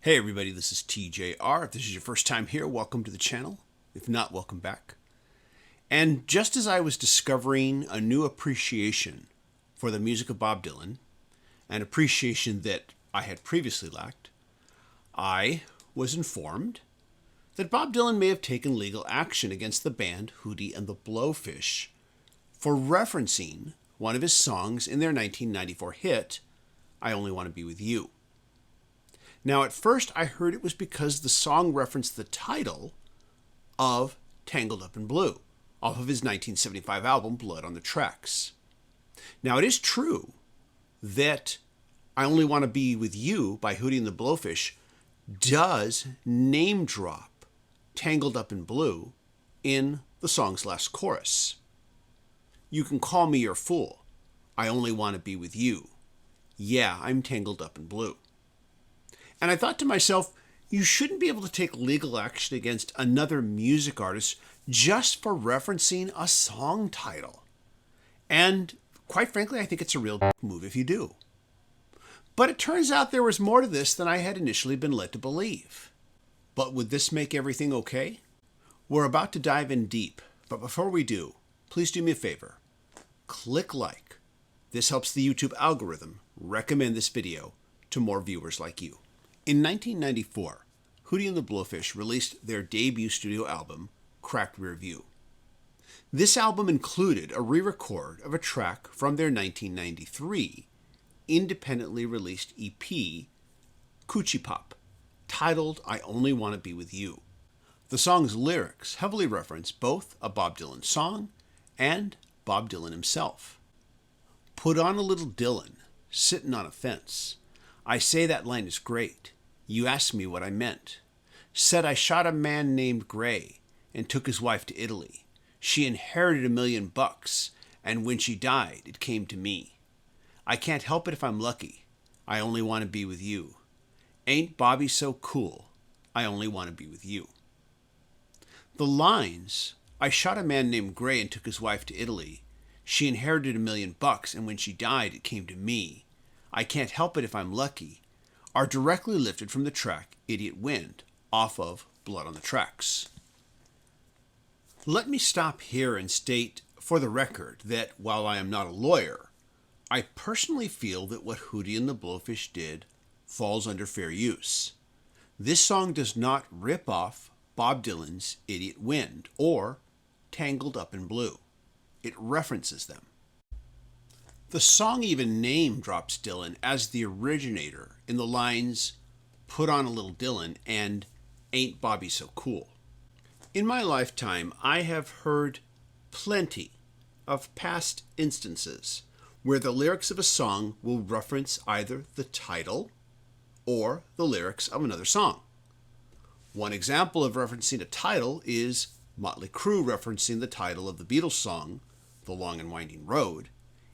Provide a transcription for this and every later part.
Hey everybody, this is TJR. If this is your first time here, welcome to the channel. If not, welcome back. And just as I was discovering a new appreciation for the music of Bob Dylan, an appreciation that I had previously lacked, I was informed that Bob Dylan may have taken legal action against the band Hootie and the Blowfish for referencing one of his songs in their 1994 hit, I Only Want to Be With You. Now, at first, I heard it was because the song referenced the title of Tangled Up in Blue, off of his 1975 album, Blood on the Tracks. Now, it is true that I Only Want to Be With You by Hootie and the Blowfish does name drop Tangled Up in Blue in the song's last chorus. You can call me your fool. I only want to be with you. Yeah, I'm tangled up in blue. And I thought to myself, you shouldn't be able to take legal action against another music artist just for referencing a song title. And quite frankly, I think it's a real move if you do. But it turns out there was more to this than I had initially been led to believe. But would this make everything okay? We're about to dive in deep, but before we do, please do me a favor. Click like. This helps the YouTube algorithm recommend this video to more viewers like you. In 1994, Hootie and the Blowfish released their debut studio album, Cracked Rear View. This album included a re-record of a track from their 1993 independently released EP, Coochie Pop, titled I Only Want to Be With You. The song's lyrics heavily reference both a Bob Dylan song and Bob Dylan himself. Put on a little Dylan, sitting on a fence. I say that line is great. You asked me what I meant. Said I shot a man named Gray and took his wife to Italy. She inherited $1 million, and when she died, it came to me. I can't help it if I'm lucky. I only want to be with you. Ain't Bobby so cool? I only want to be with you. The lines, I shot a man named Gray and took his wife to Italy. She inherited $1 million, and when she died, it came to me. I can't help it if I'm lucky, are directly lifted from the track Idiot Wind off of Blood on the Tracks. Let me stop here and state for the record that while I am not a lawyer, I personally feel that what Hootie and the Blowfish did falls under fair use. This song does not rip off Bob Dylan's Idiot Wind or Tangled Up in Blue. It references them. The song even name drops Dylan as the originator in the lines, Put on a little Dylan and Ain't Bobby so cool. In my lifetime, I have heard plenty of past instances where the lyrics of a song will reference either the title or the lyrics of another song. One example of referencing a title is Motley Crue referencing the title of the Beatles song, The Long and Winding Road,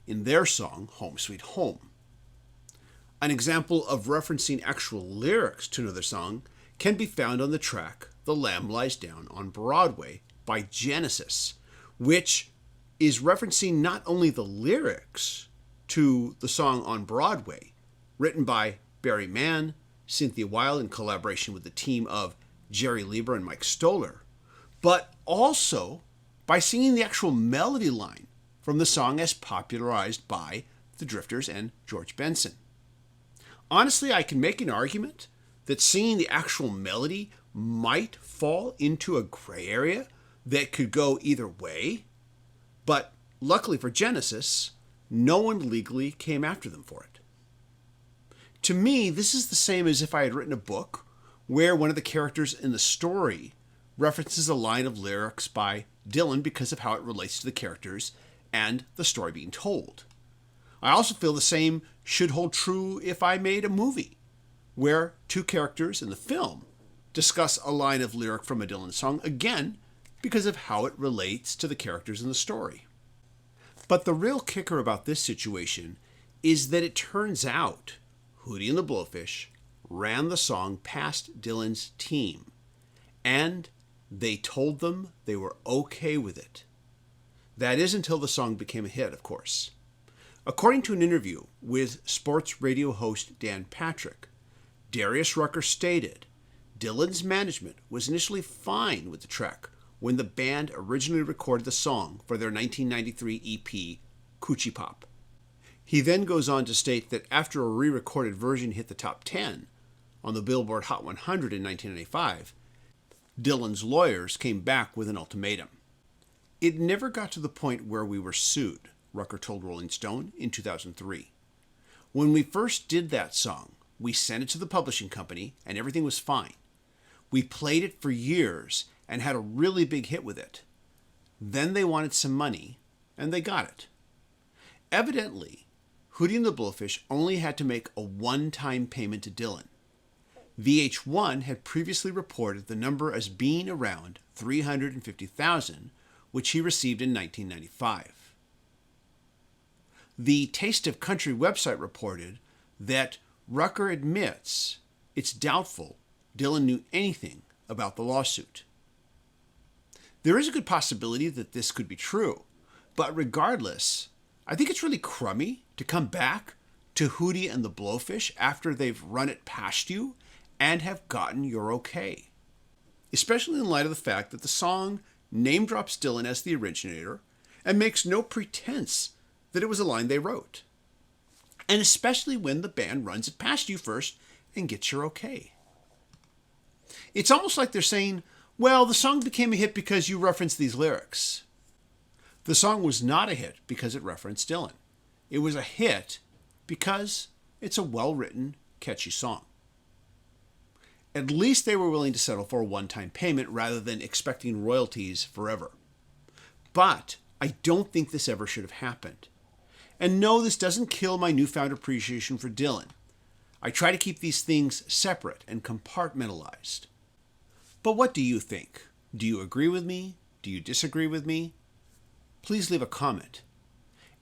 in their song, Home Sweet Home. An example of referencing actual lyrics to another song can be found on the track The Lamb Lies Down on Broadway by Genesis, which is referencing not only the lyrics to the song on Broadway, written by Barry Mann, Cynthia Weil in collaboration with the team of Jerry Lieber and Mike Stoller, but also by singing the actual melody line from the song as popularized by the Drifters and George Benson. Honestly, I can make an argument that singing the actual melody might fall into a gray area that could go either way, but luckily for Genesis, no one legally came after them for it. To me, this is the same as if I had written a book where one of the characters in the story references a line of lyrics by Dylan because of how it relates to the characters and the story being told. I also feel the same should hold true if I made a movie where two characters in the film discuss a line of lyric from a Dylan song, again, because of how it relates to the characters in the story. But the real kicker about this situation is that it turns out Hootie and the Blowfish ran the song past Dylan's team, and they told them they were okay with it. That is until the song became a hit, of course. According to an interview with sports radio host Dan Patrick, Darius Rucker stated, Dylan's management was initially fine with the track when the band originally recorded the song for their 1993 EP, Coochie Pop. He then goes on to state that after a re-recorded version hit the top 10 on the Billboard Hot 100 in 1995, Dylan's lawyers came back with an ultimatum. It never got to the point where we were sued, Rucker told Rolling Stone in 2003. When we first did that song, we sent it to the publishing company and everything was fine. We played it for years and had a really big hit with it. Then they wanted some money, and they got it. Evidently, Hootie and the Blowfish only had to make a one-time payment to Dylan. VH1 had previously reported the number as being around $350,000, which he received in 1995. The Taste of Country website reported that Rucker admits it's doubtful Dylan knew anything about the lawsuit. There is a good possibility that this could be true, but regardless, I think it's really crummy to come back to Hootie and the Blowfish after they've run it past you and have gotten your okay. Especially in light of the fact that the song name drops Dylan as the originator and makes no pretense that it was a line they wrote. And especially when the band runs it past you first and gets your okay. It's almost like they're saying, well, the song became a hit because you referenced these lyrics. The song was not a hit because it referenced Dylan. It was a hit because it's a well-written, catchy song. At least they were willing to settle for a one-time payment rather than expecting royalties forever. But I don't think this ever should have happened. And no, this doesn't kill my newfound appreciation for Dylan. I try to keep these things separate and compartmentalized. But what do you think? Do you agree with me? Do you disagree with me? Please leave a comment.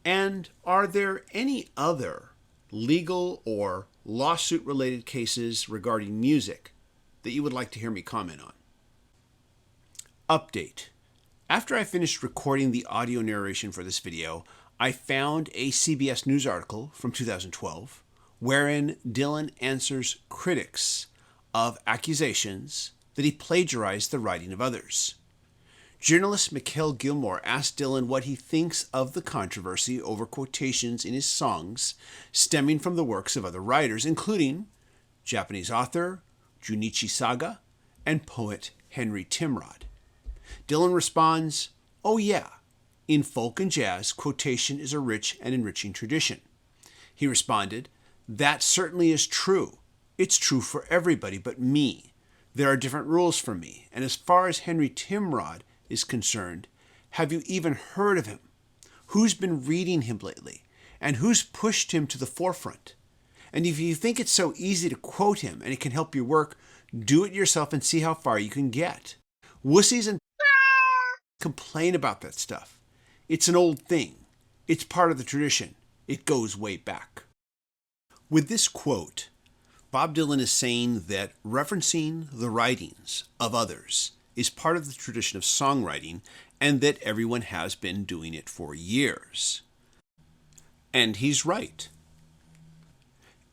And are there any other legal or lawsuit-related cases regarding music that you would like to hear me comment on? Update. After I finished recording the audio narration for this video, I found a CBS News article from 2012 wherein Dylan answers critics of accusations that he plagiarized the writing of others. Journalist Mikhail Gilmore asked Dylan what he thinks of the controversy over quotations in his songs stemming from the works of other writers, including Japanese author Junichi Saga and poet Henry Timrod. Dylan responds, "Oh yeah, in folk and jazz, quotation is a rich and enriching tradition." He responded, "That certainly is true. It's true for everybody but me. There are different rules for me. And as far as Henry Timrod is concerned, have you even heard of him? Who's been reading him lately? And who's pushed him to the forefront? And if you think it's so easy to quote him and it can help your work, do it yourself and see how far you can get. Wussies and complain about that stuff. It's an old thing. It's part of the tradition. It goes way back." With this quote, Bob Dylan is saying that referencing the writings of others is part of the tradition of songwriting and that everyone has been doing it for years. And he's right.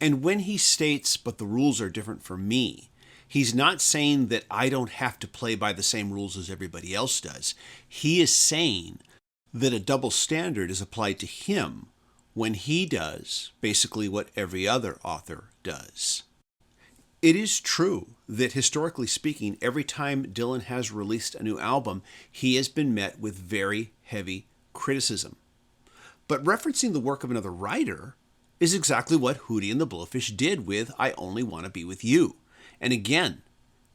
And when he states, "but the rules are different for me," he's not saying that I don't have to play by the same rules as everybody else does. He is saying that a double standard is applied to him when he does basically what every other author does. It is true that historically speaking, every time Dylan has released a new album, he has been met with very heavy criticism. But referencing the work of another writer is exactly what Hootie and the Blowfish did with I Only Want to Be With You. And again,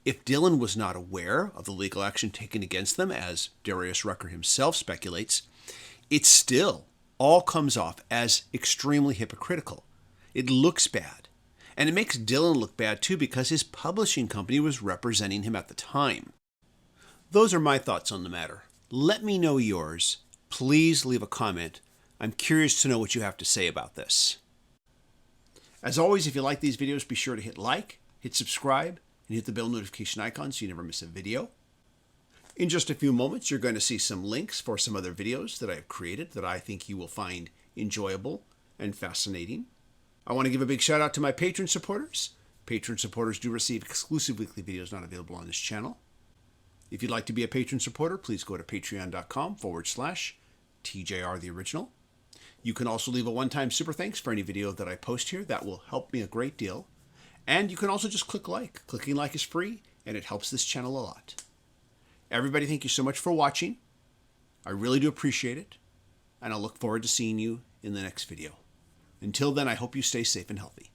if Dylan was not aware of the legal action taken against them, as Darius Rucker himself speculates, it still all comes off as extremely hypocritical. It looks bad. And it makes Dylan look bad too because his publishing company was representing him at the time. Those are my thoughts on the matter. Let me know yours. Please leave a comment. I'm curious to know what you have to say about this. As always, if you like these videos, be sure to hit like, hit subscribe, and hit the bell notification icon so you never miss a video. In just a few moments, you're going to see some links for some other videos that I have created that I think you will find enjoyable and fascinating. I want to give a big shout out to my Patreon supporters. Patron supporters do receive exclusive weekly videos not available on this channel. If you'd like to be a patron supporter, please go to patreon.com/TJR the original. You can also leave a one-time super thanks for any video that I post here. That will help me a great deal. And you can also just click like. Clicking like is free, and it helps this channel a lot. Everybody, thank you so much for watching. I really do appreciate it, and I'll look forward to seeing you in the next video. Until then, I hope you stay safe and healthy.